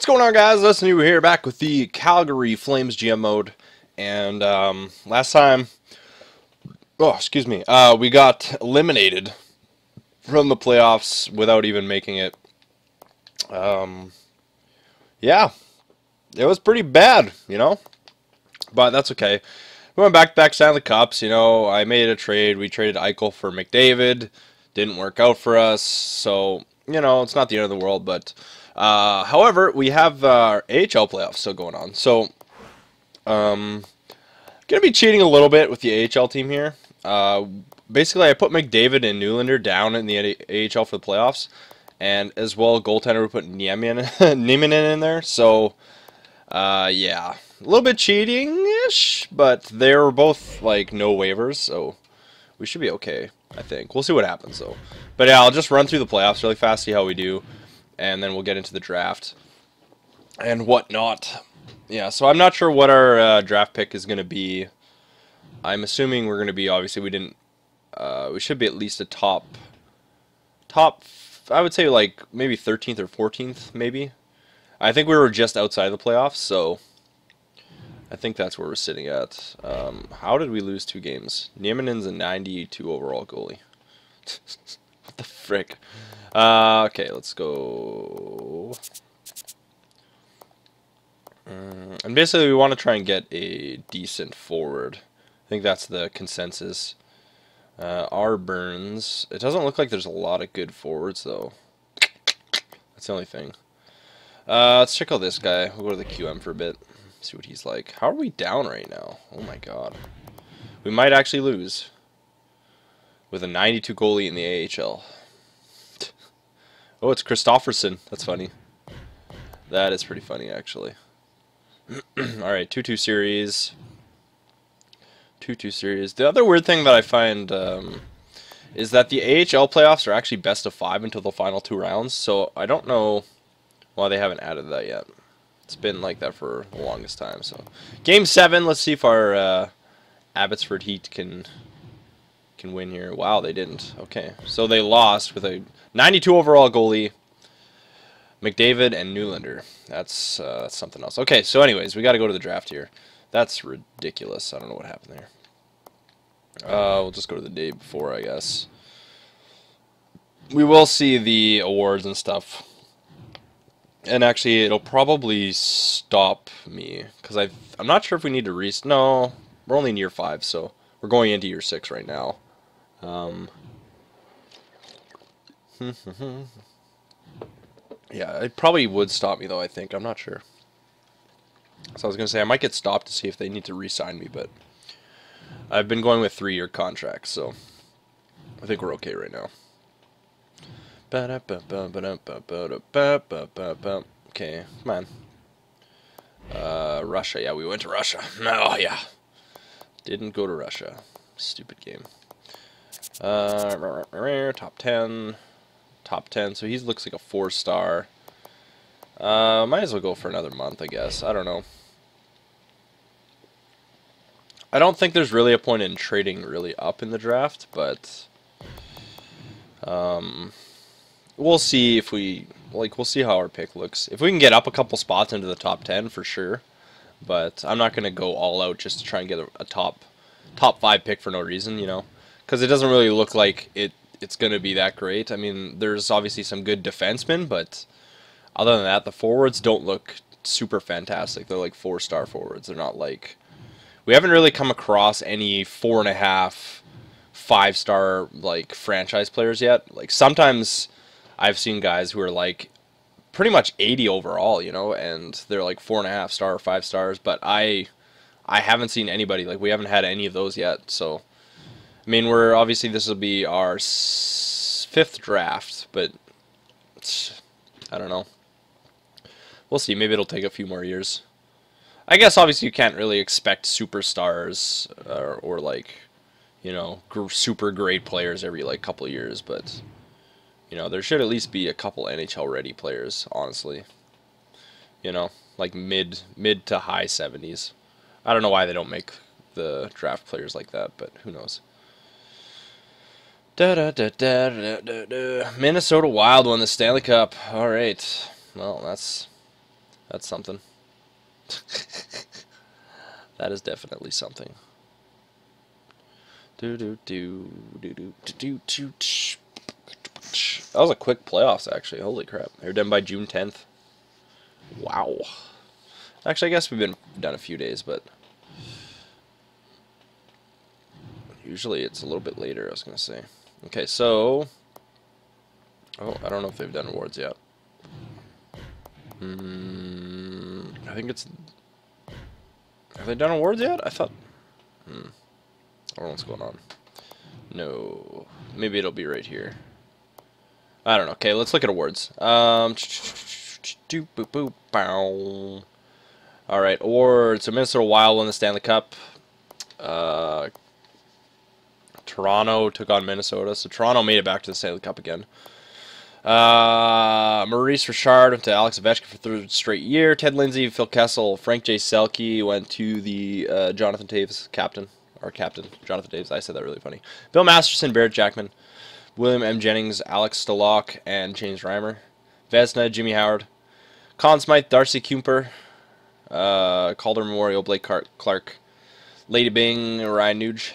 going on, guys? Listen, you here back with the Calgary Flames GM mode, and last time, excuse me, we got eliminated from the playoffs without even making it. Yeah, it was pretty bad, but that's okay. We went back Stanley Cups. I made a trade. We traded Eichel for McDavid. Didn't work out for us, so it's not the end of the world, but. However, we have our AHL playoffs still going on, so gonna be cheating a little bit with the AHL team here. Basically, I put McDavid and Nylander down in the AHL for the playoffs, and as well, goaltender we put Niemen in there. So, yeah, a little bit cheating-ish, but they were both like no waivers, so we should be okay. I think we'll see what happens though. But yeah, I'll just run through the playoffs really fast, see how we do. And then we'll get into the draft and whatnot. Yeah, so I'm not sure what our draft pick is going to be. I'm assuming we're going to be, obviously, we should be at least a top, I would say like maybe 13th or 14th, maybe. I think we were just outside the playoffs, so I think that's where we're sitting at. How did we lose 2 games? Niemen's a 92 overall goalie. What the frick? Okay, let's go. And basically, we want to try and get a decent forward. I think that's the consensus. Our Burns. It doesn't look like there's a lot of good forwards, though. That's the only thing. Let's check out this guy. We'll go to the QM for a bit. See what he's like. How are we down right now? Oh my god. We might actually lose. With a 92 goalie in the AHL. Oh, it's Christofferson. That's funny. That is pretty funny, actually. Alright, 2-2 series. 2-2 series. The other weird thing that I find is that the AHL playoffs are actually best of 5 until the final 2 rounds. So I don't know why they haven't added that yet. It's been like that for the longest time. So Game 7, let's see if our Abbotsford Heat can win here. Wow, they didn't. Okay, so they lost with a 92 overall goalie, McDavid and Nylander. That's something else. Okay, so anyways, we got to go to the draft here. That's ridiculous. I don't know what happened there. We'll just go to the day before, I guess. We will see the awards and stuff. And actually, it'll probably stop me, because I'm not sure if we need to No, we're only in year 5, so we're going into year 6 right now. Yeah, it probably would stop me, though, I think. I'm not sure. So I was going to say, I might get stopped to see if they need to re-sign me, but I've been going with 3-year contracts, so I think we're okay right now. Okay, come on. Russia, yeah, we went to Russia. No, yeah. Didn't go to Russia. Stupid game. Top 10. Top 10, so he looks like a 4-star. Might as well go for another month, I guess. I don't know. I don't think there's really a point in trading really up in the draft, but we'll see if we'll see how our pick looks. If we can get up a couple spots into the top 10, for sure. But I'm not going to go all out just to try and get a top 5 pick for no reason, because it doesn't really look like it's going to be that great. I mean, there's obviously some good defensemen, but other than that, the forwards don't look super fantastic. They're like 4-star forwards. They're not like... We haven't really come across any 4.5, 5-star like franchise players yet. Like sometimes I've seen guys who are like pretty much 80 overall, and they're like 4.5 star or 5 stars, but I haven't seen anybody, like we haven't had any of those yet, so I mean, this will be our 5th draft, but I don't know. We'll see. Maybe it'll take a few more years. I guess obviously you can't really expect superstars or like, super great players every like couple of years, but there should at least be a couple NHL ready players, honestly. Like mid to high 70s. I don't know why they don't make the draft players like that, but who knows. Minnesota Wild won the Stanley Cup. All right. Well, that's That's something. That is definitely something. That was a quick playoffs, actually. Holy crap. They were done by June 10th. Wow. Actually, I guess we've been done a few days, but usually it's a little bit later, I was going to say. Okay, so... Oh, I don't know if they've done awards yet. I think it's... Have they done awards yet? I thought... I don't know what's going on. No. Maybe it'll be right here. I don't know. Okay, let's look at awards. Alright, awards. So Minnesota Wild won the Stanley Cup. Toronto took on Minnesota, so Toronto made it back to the Stanley Cup again. Maurice Richard went to Alex Ovechkin for third straight year. Ted Lindsay, Phil Kessel, Frank J. Selke went to the Jonathan Toews captain. Jonathan Toews. I said that really funny. Bill Masterson, Barrett Jackman, William M. Jennings, Alex Stalock, and James Reimer. Vezina, Jimmy Howard. Conn Smythe, Darcy Kuemper. Calder Memorial, Blake Clark. Lady Bing, Ryan Nuge.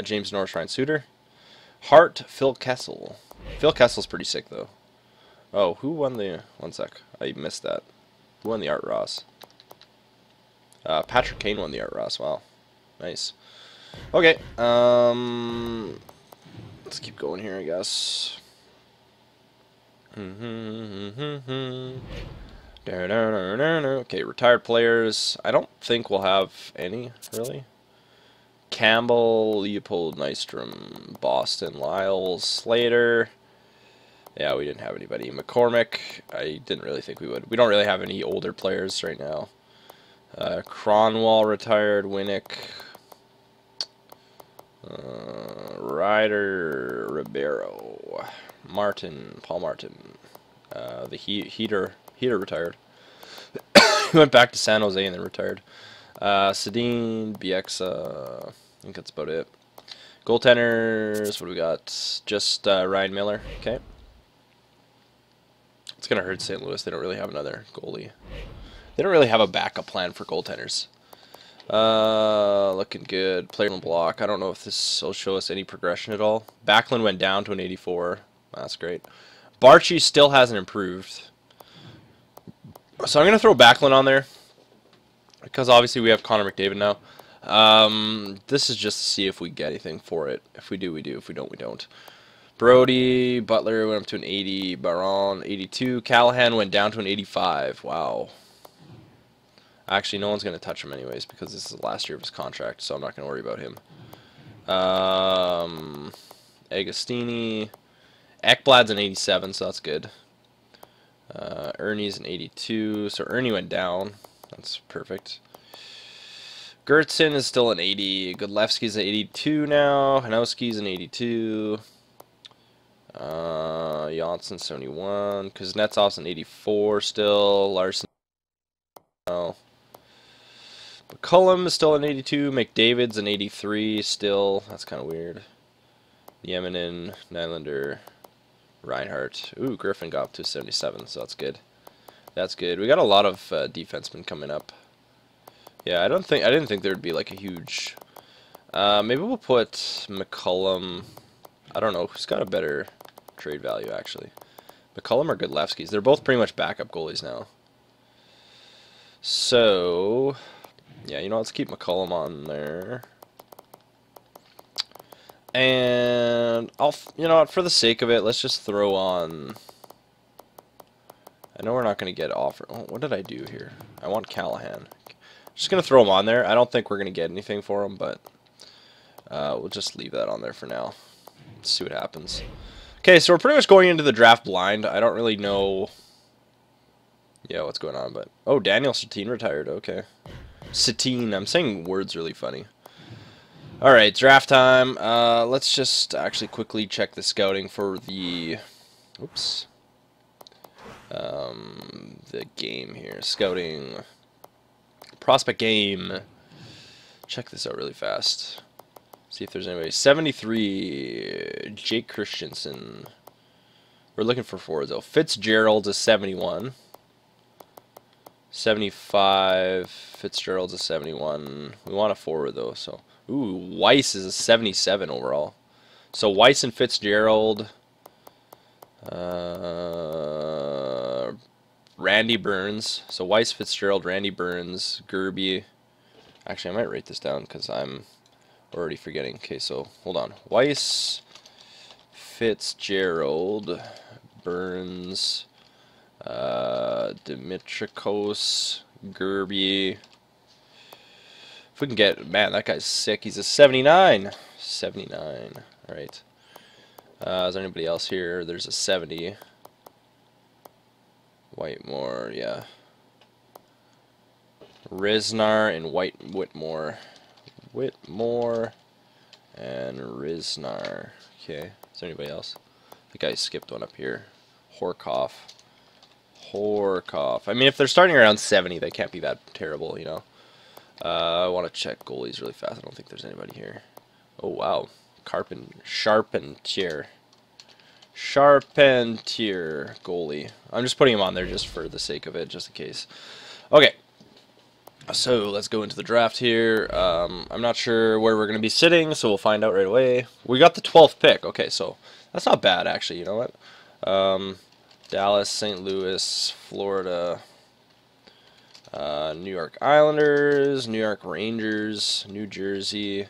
James Norris, Ryan Suter. Hart, Phil Kessel. Phil Kessel's pretty sick, though. Oh, who won the... One sec. I missed that. Who won the Art Ross? Patrick Kane won the Art Ross. Wow. Nice. Okay. Let's keep going here, I guess. Okay, retired players. I don't think we'll have any, really. Campbell, Leopold, Nystrom, Boston, Lyles, Slater. Yeah, we didn't have anybody. McCormick, I didn't really think we would. We don't really have any older players right now. Cronwall retired, Winnick. Ryder, Ribeiro, Paul Martin. The Heater retired. He went back to San Jose and then retired. Sedin, Bieksa, I think that's about it. Goaltenders, what do we got? Just Ryan Miller. Okay. It's going to hurt St. Louis. They don't really have another goalie. They don't really have a backup plan for goaltenders. Looking good. Player on block. I don't know if this will show us any progression at all. Backlund went down to an 84. That's great. Barchi still hasn't improved. So I'm going to throw Backlund on there, because obviously we have Connor McDavid now. This is just to see if we get anything for it. If we do, we do. If we don't, we don't. Brody, Butler went up to an 80. Baron, 82. Callahan went down to an 85. Wow. Actually, no one's going to touch him anyways, because this is the last year of his contract, so I'm not going to worry about him. Agostini. Ekblad's an 87, so that's good. Ernie's an 82, so Ernie went down. That's perfect. Gertson is still an 80. Godlewski's an 82 now. Hanowski's an 82. Janssen 71. Kuznetsov's an 84 still. Larson. No. McCullum is still an 82. McDavid's an 83 still. That's kind of weird. Yeminin, Nylander, Reinhardt. Ooh, Griffin got up to 77, so that's good. That's good. We got a lot of defensemen coming up. Yeah, I didn't think there would be like a huge. Maybe we'll put McCullum. I don't know who's got a better trade value actually. McCullum or Godlewski's. They're both pretty much backup goalies now. So, yeah, you know, let's keep McCullum on there. And you know what, for the sake of it, let's just throw on. I know we're not going to get offer. Oh, what did I do here? I want Callahan. Just going to throw him on there. I don't think we're going to get anything for him, but we'll just leave that on there for now. Let's see what happens. Okay, so we're pretty much going into the draft blind. I don't really know what's going on, but oh, Daniel Satine retired. Okay. Satine. I'm saying words really funny. All right, draft time. Let's just actually quickly check the scouting for the the game here. Scouting. Prospect game. Check this out really fast. See if there's anybody. 73. Jake Christensen. We're looking for forwards though. Fitzgerald is 71. 75. Fitzgerald's a 71. We want a forward though, so ooh, Weiss is a 77 overall. So Weiss and Fitzgerald, Randy Burns. So Weiss, Fitzgerald, Randy Burns, Gerby. Actually, I might write this down because I'm already forgetting. Okay, so hold on. Weiss, Fitzgerald, Burns, Dimitrikos, Gerby. If we can get, man, that guy's sick. He's a 79. 79. All right. Is there anybody else here? There's a 70. Whitemore, yeah. Risnar and Whitmore. Whitmore and Risnar. Okay. Is there anybody else? I think I skipped one up here. Horkoff. I mean, if they're starting around 70, they can't be that terrible, you know. I want to check goalies really fast. I don't think there's anybody here. Oh, wow. Charpentier goalie. I'm just putting him on there just for the sake of it, just in case. Okay. So let's go into the draft here. I'm not sure where we're going to be sitting, so we'll find out right away. We got the 12th pick. Okay, so that's not bad, actually. You know what? Dallas, St. Louis, Florida, New York Islanders, New York Rangers, New Jersey,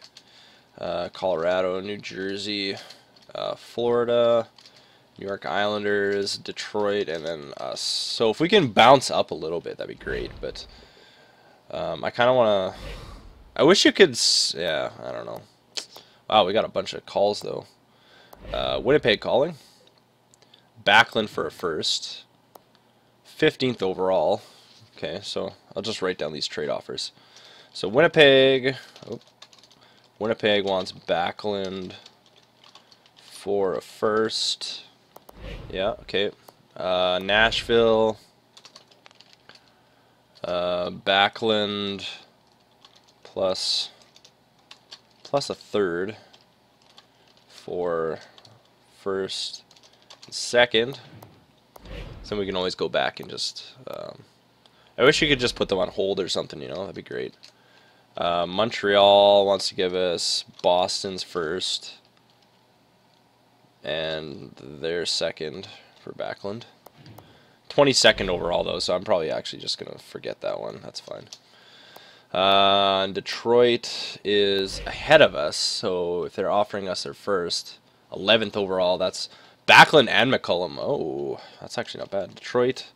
Colorado, New Jersey, Florida, New York Islanders, Detroit, and then us. So if we can bounce up a little bit, that'd be great. But I kind of want to... I wish you could... Yeah, I don't know. Wow, we got a bunch of calls, though. Winnipeg calling. Backlund for a first. 15th overall. Okay, so I'll just write down these trade offers. So Winnipeg... Oh, Winnipeg wants Backlund for a first. Yeah, okay. Nashville... Backlund plus a third for first and second. So we can always go back and just... I wish you could just put them on hold or something, you know? That'd be great. Montreal wants to give us Boston's first and their second for Backlund. 22nd overall, though, so I'm probably actually just going to forget that one. That's fine. And Detroit is ahead of us, so if they're offering us their first, 11th overall, that's Backlund and McCullum. Oh, that's actually not bad. Detroit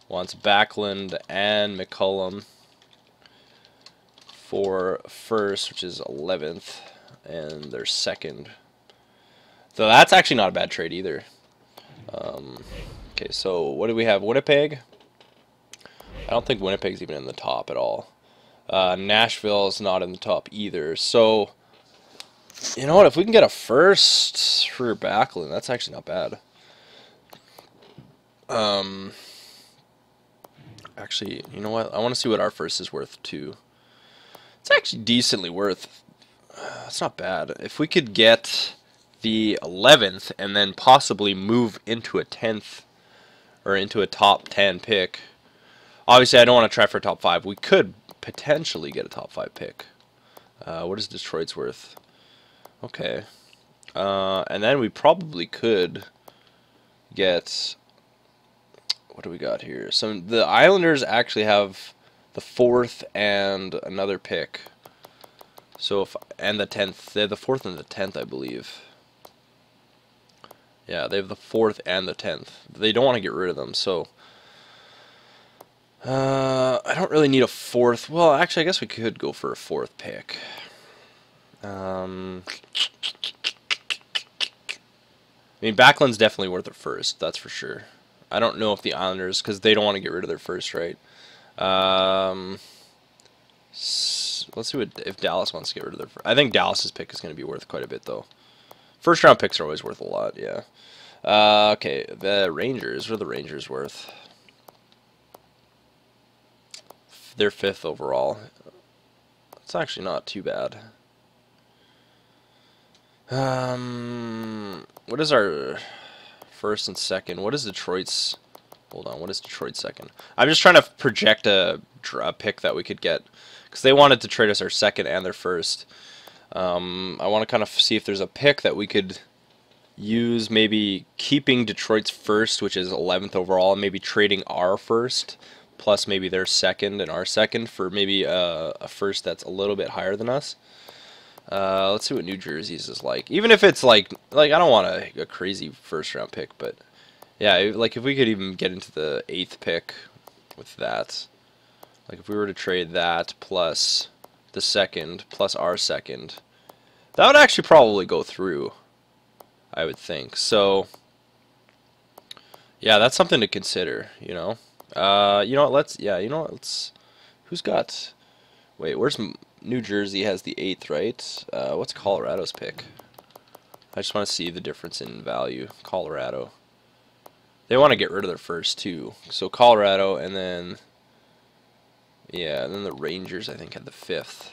wants Backlund and McCullum for first, which is 11th, and their second. So that's actually not a bad trade either. Okay, so what do we have? Winnipeg? I don't think Winnipeg's even in the top at all. Nashville's not in the top either. So, you know what? If we can get a first for Backlund, that's actually not bad. Actually, you know what? I want to see what our first is worth, too. It's actually decently worth. It's not bad. If we could get the 11th and then possibly move into a 10th or into a top 10 pick. Obviously, I don't want to try for a top 5. We could potentially get a top 5 pick. What is Detroit's worth? Okay. And then we probably could get... What do we got here? So the Islanders actually have the 4th and another pick. So and the 10th. They have the 4th and the 10th, I believe. Yeah, they have the 4th and the 10th. They don't want to get rid of them, so... I don't really need a 4th. Well, actually, I guess we could go for a 4th pick. I mean, Backlund's definitely worth a first, that's for sure. I don't know if the Islanders, because they don't want to get rid of their first, right? Let's see if Dallas wants to get rid of their first. I think Dallas's pick is going to be worth quite a bit, though. First round picks are always worth a lot, yeah. Okay, the Rangers. What are the Rangers worth? They're 5th overall. It's actually not too bad. What is our first and second? What is Detroit's Hold on, what is Detroit's second? I'm just trying to project a pick that we could get, because they wanted to trade us our second and their first. I want to kind of see if there's a pick that we could use, maybe keeping Detroit's first, which is 11th overall, and maybe trading our first, plus maybe their second and our second for maybe a first that's a little bit higher than us. Let's see what New Jersey's is like. Even if it's like I don't want a crazy first round pick, but yeah, like if we could even get into the 8th pick with that, like if we were to trade that plus the second plus our second, that would actually probably go through, I would think. So yeah, that's something to consider, you know. You know what? Let's. Who's got? Wait, where's New Jersey has the 8th, right? What's Colorado's pick? I just want to see the difference in value. Colorado. They want to get rid of their first too. So Colorado, and then yeah, and then the Rangers I think had the 5th.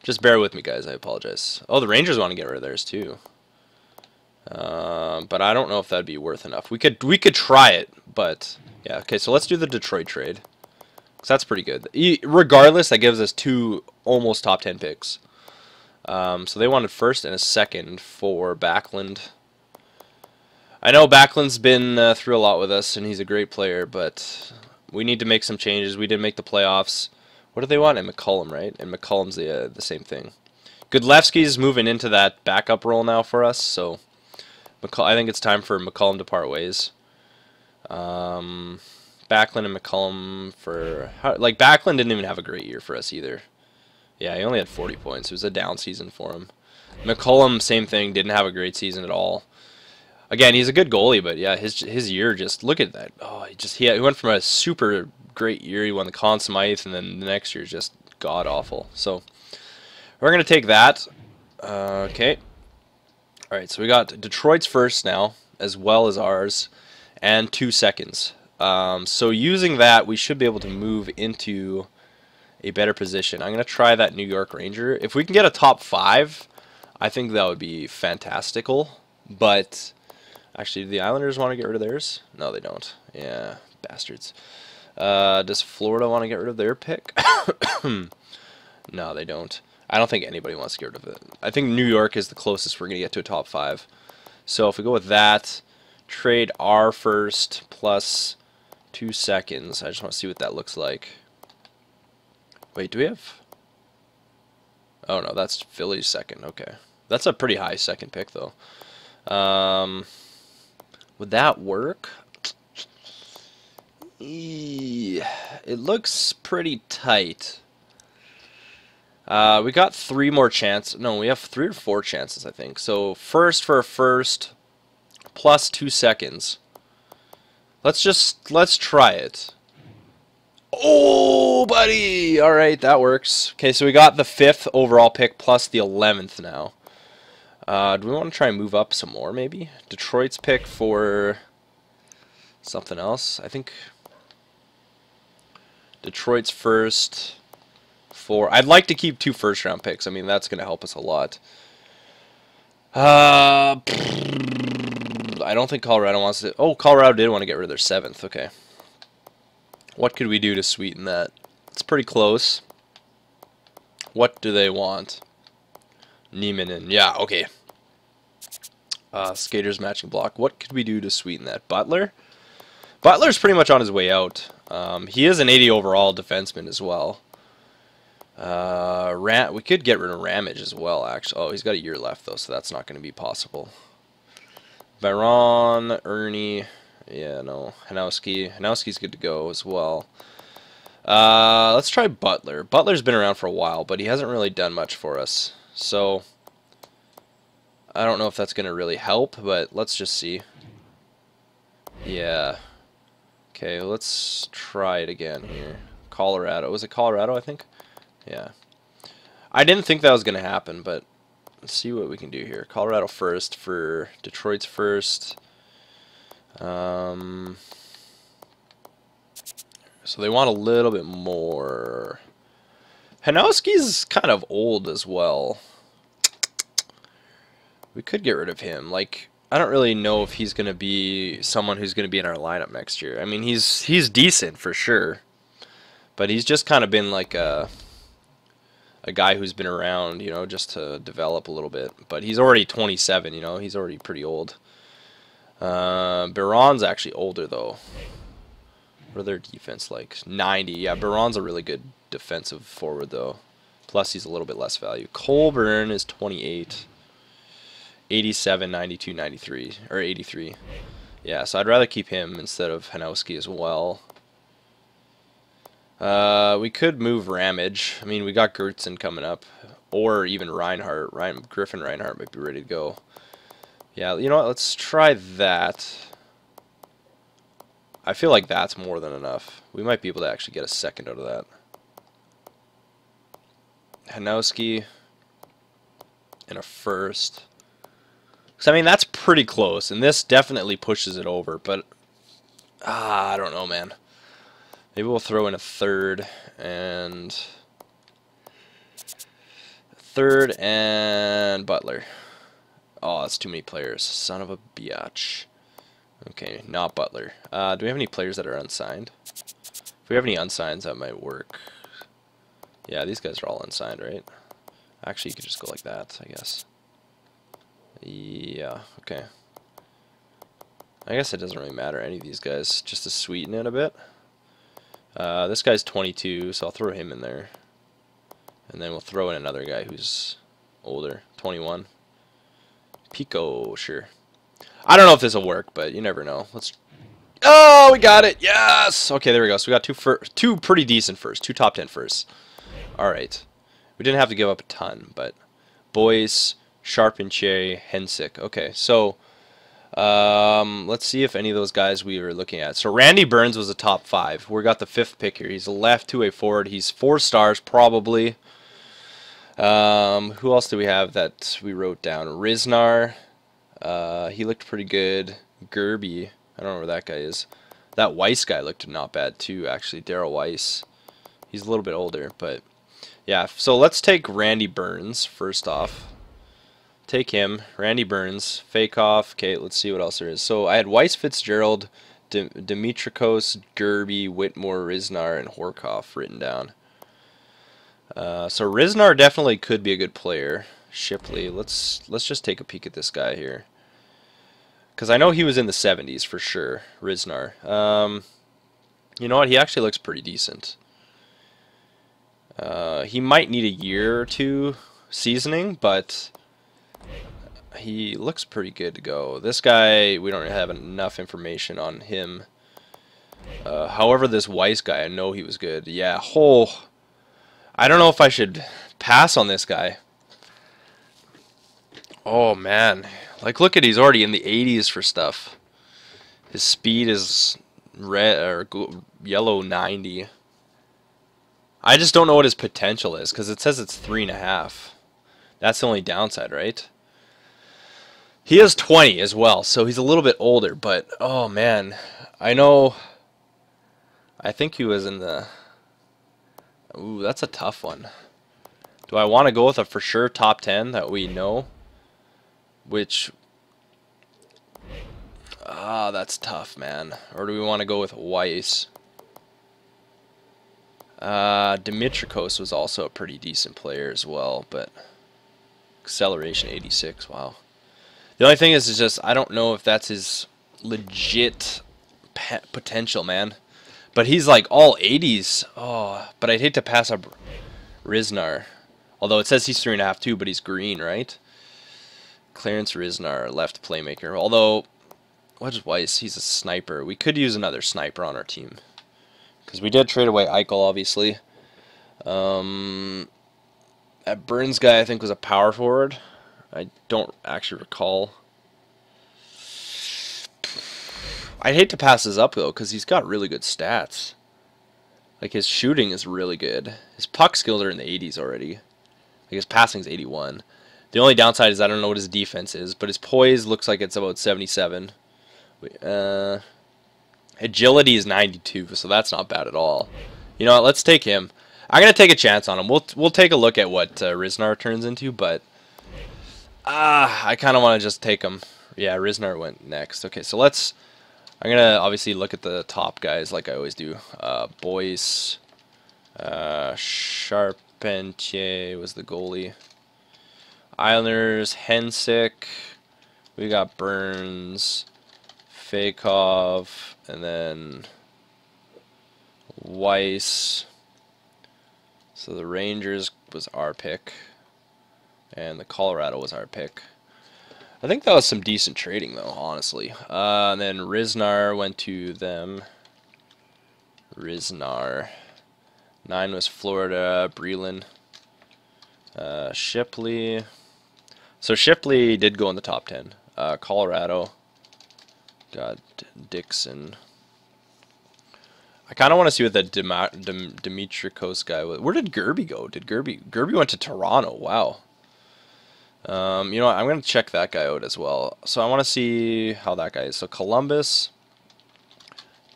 Just bear with me, guys. I apologize. Oh, the Rangers want to get rid of theirs too. But I don't know if that'd be worth enough. We could try it, but yeah. Okay, so let's do the Detroit trade, because that's pretty good. Regardless, that gives us 2 almost top 10 picks. So they wanted first and a second for Backlund. I know Backlund's been through a lot with us, and he's a great player, but we need to make some changes. We didn't make the playoffs. What do they want? And McCollum, right? And McCollum's the same thing. Godlewski's moving into that backup role now for us, so I think it's time for McCollum to part ways. Backlund and McCollum like Backlund didn't even have a great year for us either. Yeah, he only had 40 points. It was a down season for him. McCollum, same thing, didn't have a great season at all. Again, he's a good goalie, but yeah, his year, just look at that. Oh, he went from a super great year, he won the Conn Smythe, and then the next year is just god awful. So we're gonna take that. Okay. All right, so we got Detroit's first now, as well as ours, and 2 seconds. So using that, we should be able to move into a better position. I'm gonna try that New York Ranger. If we can get a top 5, I think that would be fantastical. But actually, do the Islanders want to get rid of theirs? No, they don't. Yeah, bastards. Does Florida want to get rid of their pick? No, they don't. I don't think anybody wants to get rid of it. I think New York is the closest we're going to get to a top 5. So if we go with that, trade our first plus 2 seconds. I just want to see what that looks like. Wait, do we have... Oh, no, that's Philly's second. Okay. That's a pretty high second pick, though. Would that work? It looks pretty tight. We got 3 more chances. No, we have 3 or 4 chances, I think. So first for a first, plus 2 seconds. Let's try it. Oh, buddy! All right, that works. Okay, so we got the 5th overall pick plus the 11th now. Do we want to try and move up some more, maybe? Detroit's pick for something else. I think Detroit's first for... I'd like to keep 2 first-round picks. I mean, that's going to help us a lot. I don't think Colorado wants to... Oh, Colorado did want to get rid of their 7th. Okay. What could we do to sweeten that? It's pretty close. What do they want? Nieminen. Yeah, okay. Skaters matching block. What could we do to sweeten that? Butler? Butler's pretty much on his way out. He is an 80 overall defenseman as well. We could get rid of Ramage as well, actually. Oh, he's got a year left, though, so that's not going to be possible. Byron, Ernie, yeah, no. Hanowski. Hanowski's good to go as well. Let's try Butler. Butler's been around for a while, but he hasn't really done much for us. So, I don't know if that's going to really help, but let's just see. Yeah. Okay, let's try it again here. Colorado. Was it Colorado, I think? Yeah. I didn't think that was going to happen, but let's see what we can do here. Colorado first for Detroit's first. So they want a little bit more. Hanowski's kind of old as well. We could get rid of him. Like, I don't really know if he's going to be someone who's going to be in our lineup next year. I mean, he's decent for sure, but he's just kind of been like a guy who's been around, you know, just to develop a little bit. But he's already 27, you know, he's already pretty old. Baron's actually older though. What are their defense like? 90. Yeah, Baron's a really good defensive forward though. Plus he's a little bit less value. Colburn is 28. 87, 92, 93, or 83. Yeah, so I'd rather keep him instead of Hanowski as well. We could move Ramage. I mean, we got Gertzen coming up. Or even Reinhardt. Griffin Reinhardt might be ready to go. Yeah, you know what? Let's try that. I feel like that's more than enough. We might be able to actually get a second out of that. Hanowski and a first. So, I mean, that's pretty close, and this definitely pushes it over, but I don't know, man. Maybe we'll throw in a third and Butler. Oh, that's too many players. Son of a biatch. Okay, not Butler. Do we have any players that are unsigned? If we have any unsigns, that might work. Yeah, these guys are all unsigned, right? Actually, you could just go like that, I guess. Yeah, okay. I guess it doesn't really matter, any of these guys, just to sweeten it a bit. This guy's 22, so I'll throw him in there. And then we'll throw in another guy who's older, 21. Pico, sure. I don't know if this will work, but you never know. Let's. Oh, we got it! Yes! Okay, there we go. So we got two pretty decent firsts, two top 10 firsts. All right. We didn't have to give up a ton, but Boyce, Charpentier, Hensick. Okay, so let's see if any of those guys we were looking at. So Randy Burns was a top 5. We got the 5th pick here. He's a left two-way forward. He's 4 stars probably. Who else do we have that we wrote down? Riznar. He looked pretty good. Gerby. I don't know where that guy is. That Weiss guy looked not bad too, actually. Daryl Weiss. He's a little bit older, but yeah. So let's take Randy Burns first off. Take him. Randy Burns. Fake off. Okay, let's see what else there is. So I had Weiss, Fitzgerald, Dimitrikos, Gerby, Whitmore, Riznar, and Horkoff written down. So Riznar definitely could be a good player. Shipley. Let's just take a peek at this guy here. Because I know he was in the 70s for sure, Riznar. You know what? He actually looks pretty decent. He might need a year or two seasoning, but he looks pretty good to go. This guy, we don't have enough information on him. However, this Weiss guy, I know he was good. Yeah, I don't know if I should pass on this guy. Oh, man. Like, look at, he's already in the 80s for stuff. His speed is red or yellow 90. I just don't know what his potential is, because it says it's 3.5. That's the only downside, right? He is 20 as well, so he's a little bit older, but, oh, man. I know, I think he was in the... Ooh, that's a tough one. Do I want to go with a for sure top 10 that we know? Which, that's tough, man. Or do we want to go with Weiss? Dimitrikos was also a pretty decent player as well, but acceleration 86, wow. The only thing is just I don't know if that's his legit potential, man. But he's like all 80s. Oh, but I'd hate to pass up Riznar. Although it says he's 3.5 too, but he's green, right? Clarence Riznar, left playmaker. Although, what's Weiss? He's a sniper. We could use another sniper on our team. Because we did trade away Eichel, obviously. That Burns guy, I think, was a power forward. I don't actually recall. I'd hate to pass this up, though, because he's got really good stats. Like, his shooting is really good. His puck skills are in the 80s already. Like, his passing's 81. The only downside is I don't know what his defense is, but his poise looks like it's about 77. Agility is 92, so that's not bad at all. You know what? Let's take him. I'm gonna take a chance on him. We'll take a look at what Riznar turns into, but I kind of want to just take him. Yeah, Risnar went next. Okay, so let's. I'm gonna obviously look at the top guys like I always do. Boyce, Charpentier was the goalie. Islanders, Hensick. We got Burns, Fakov, and then Weiss. So the Rangers was our pick, and the Colorado was our pick. I think that was some decent trading, though, honestly. And then Risnar went to them. Risnar. 9 was Florida, Breland. Shipley. So Shipley did go in the top 10. Colorado. Got Dixon. I kind of want to see what the Dimitrikos guy was. Where did Gerby go? Gerby went to Toronto. Wow. You know what? I'm going to check that guy out as well. So I want to see how that guy is. So Columbus,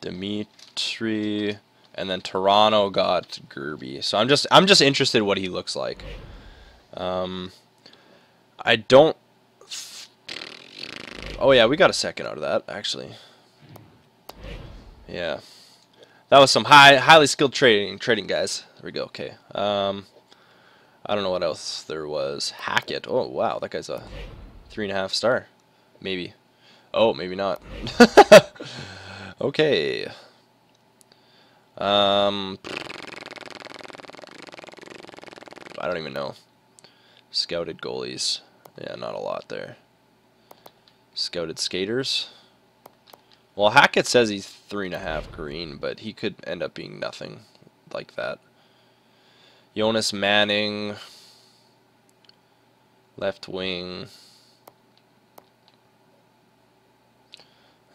Dimitri, and then Toronto got Gerby. So I'm just interested in what he looks like. I don't. Oh yeah, we got a second out of that actually. Yeah, that was some highly skilled trading guys. There we go. Okay. I don't know what else there was. Hackett. Oh, wow. That guy's a 3.5 star. Maybe. Oh, maybe not. Okay. I don't even know. Scouted goalies. Yeah, not a lot there. Scouted skaters. Well, Hackett says he's 3.5 green, but he could end up being nothing like that. Jonas Manning, left wing.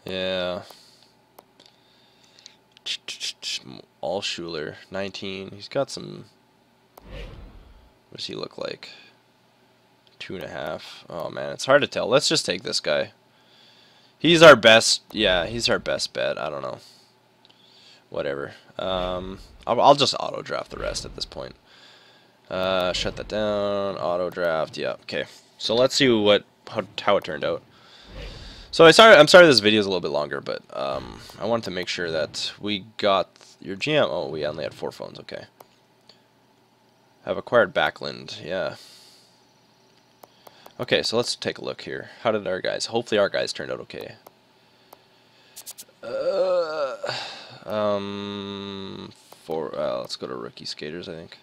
Yeah. Alschuler, 19. He's got some. What does he look like? 2.5. Oh man, it's hard to tell. Let's just take this guy. He's our best. Yeah, he's our best bet. I don't know. Whatever. I'll just auto draft the rest at this point. Shut that down. Auto draft. Yeah. Okay. So let's see how it turned out. So I'm sorry this video is a little bit longer, but I wanted to make sure that we got your GM. Oh, we only had 4 phones. Okay. Have acquired Backlund. Yeah. Okay, so let's take a look here. How did our guys? Hopefully our guys turned out okay. Let's go to rookie skaters, I think.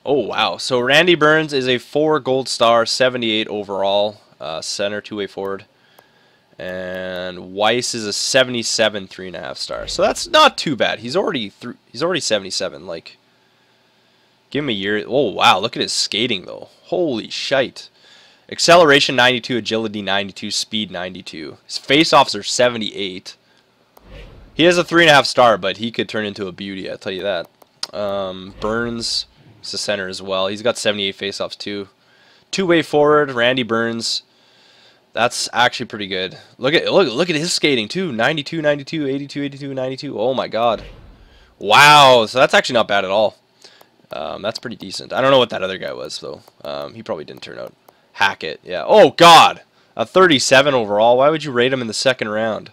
Oh wow! So Randy Burns is a 4 gold star, 78 overall, center, 2-way forward, and Weiss is a 77, 3.5 star. So that's not too bad. He's already 77. Like, give him a year. Oh wow! Look at his skating though. Holy shite! Acceleration 92, agility 92, speed 92. His face-offs are 78. He has a 3.5 star, but he could turn into a beauty. I'll tell you that. Burns. He's a center as well. He's got 78 faceoffs too. 2-way forward, Randy Burns. That's actually pretty good. Look at his skating too. 92, 92, 82, 82, 92. Oh my god. Wow. So that's actually not bad at all. That's pretty decent. I don't know what that other guy was though. He probably didn't turn out. Hackett. Yeah. Oh god. A 37 overall. Why would you rate him in the 2nd round?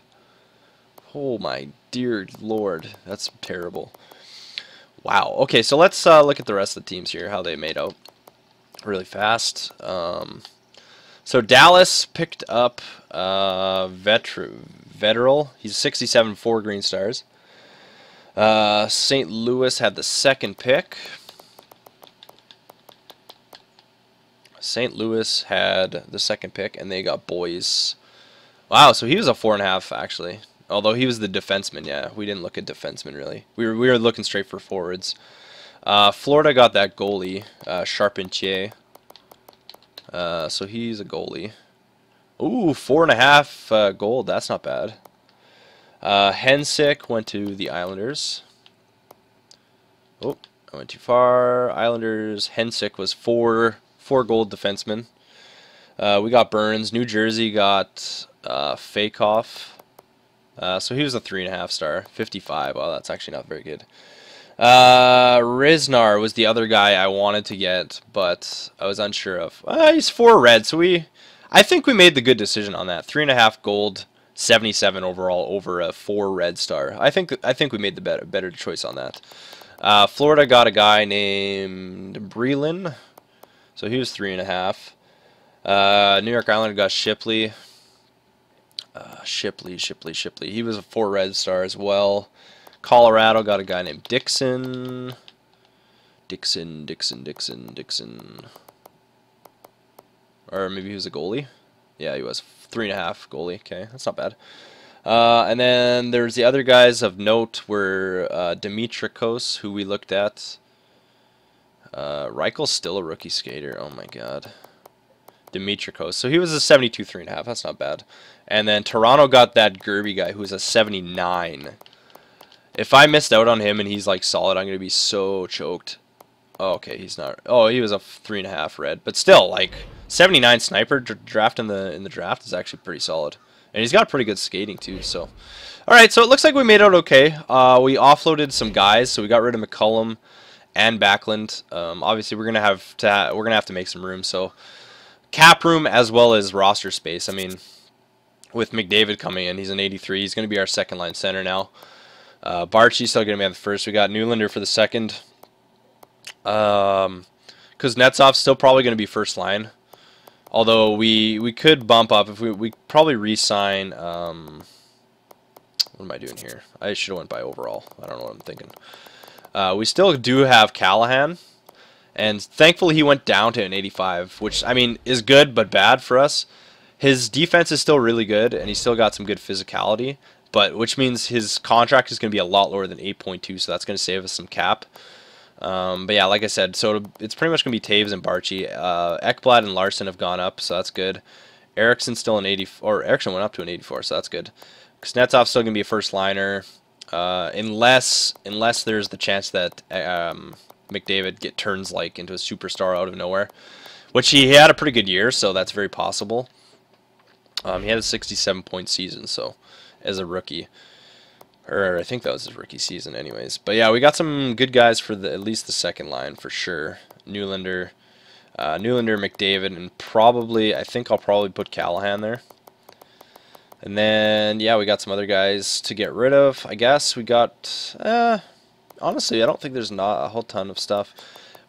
Oh my dear lord. That's terrible. Wow. Okay, so let's look at the rest of the teams here, how they made out really fast. So Dallas picked up Vetterl. He's 67, 4 green stars. St. Louis had the 2nd pick. St. Louis had the 2nd pick, and they got Boyce. Wow, so he was a 4.5 actually. Although he was the defenseman, yeah. We didn't look at defenseman, really. We were looking straight for forwards. Florida got that goalie, Charpentier. So he's a goalie. Ooh, 4.5 gold. That's not bad. Hensick went to the Islanders. Oh, I went too far. Islanders. Hensick was 4 gold defenseman. We got Burns. New Jersey got Fakov. So he was a 3.5 star, 55. Well, that's actually not very good. Risnar was the other guy I wanted to get, but I was unsure of. He's 4 red, so I think we made the good decision on that. 3.5 gold, 77 overall over a 4 red star. I think we made the better choice on that. Florida got a guy named Breland, so he was 3.5. New York Island got Shipley. Shipley. He was a 4 red star as well. Colorado got a guy named Dixon. Dixon. Or maybe he was a goalie. Yeah, he was 3.5 goalie. Okay, that's not bad. And then there's the other guys of note were Dimitrikos, who we looked at. Reichel's still a rookie skater. Oh my god. Dimitrikos. So he was a 72 3.5. That's not bad. And then Toronto got that Gerby guy who was a 79. If I missed out on him and he's like solid, I'm gonna be so choked. Oh, okay, he's not. Oh, he was a 3.5 red, but still, like 79 sniper draft in the draft is actually pretty solid, and he's got pretty good skating too. So, all right, so it looks like we made out okay. We offloaded some guys, so we got rid of McCullum and Backlund. Obviously, we're gonna have to make some room. So, cap room as well as roster space. I mean, with McDavid coming in, he's an 83. He's gonna be our second line center now. Barchi's still gonna be on the first. We got Nylander for the second. Kuznetsov's still probably going to be first line. Although we could bump up if we probably re-sign. What am I doing here? I should have went by overall. I don't know what I'm thinking. We still do have Callahan, and thankfully he went down to an 85, which I mean is good but bad for us. His defense is still really good, and he's still got some good physicality. But which means his contract is going to be a lot lower than 8.2, so that's going to save us some cap. But yeah, like I said, so it's pretty much going to be Taves and Barchi. Ekblad and Larson have gone up, so that's good. Ericsson's still an 84, or Eriksson went up to an 84, so that's good. Kuznetsov's still going to be a first liner, unless there's the chance that McDavid turns like into a superstar out of nowhere, which he had a pretty good year, so that's very possible. He had a 67-point season, so as a rookie. Or I think that was his rookie season anyways. But yeah, we got some good guys for at least the second line for sure. Nylander, McDavid, and I think I'll probably put Callahan there. And then, yeah, we got some other guys to get rid of. I guess we got, honestly, I don't think there's not a whole ton of stuff.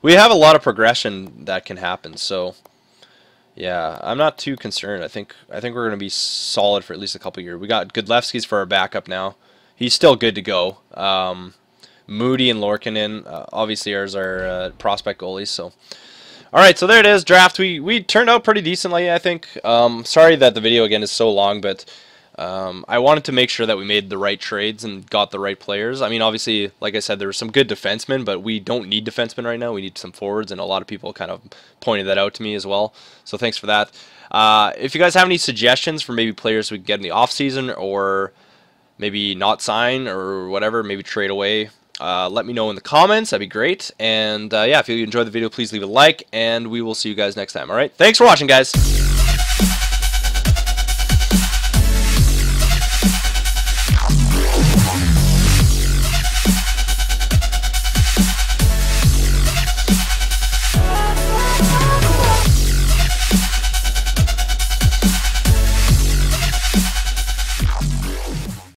We have a lot of progression that can happen, so yeah, I'm not too concerned. I think we're going to be solid for at least a couple years. We got Godlewski's for our backup now. He's still good to go. Moody and Lorkinen obviously are our prospect goalies. So, all right, so there it is, draft. We turned out pretty decently, I think. Sorry that the video again is so long, but I wanted to make sure that we made the right trades and got the right players. I mean, obviously, like I said, there were some good defensemen, but we don't need defensemen right now. We need some forwards, and a lot of people kind of pointed that out to me as well. So thanks for that. If you guys have any suggestions for maybe players we can get in the offseason, or maybe not sign or whatever, maybe trade away, let me know in the comments. That'd be great. And yeah, if you enjoyed the video, please leave a like, and we will see you guys next time. All right, thanks for watching, guys.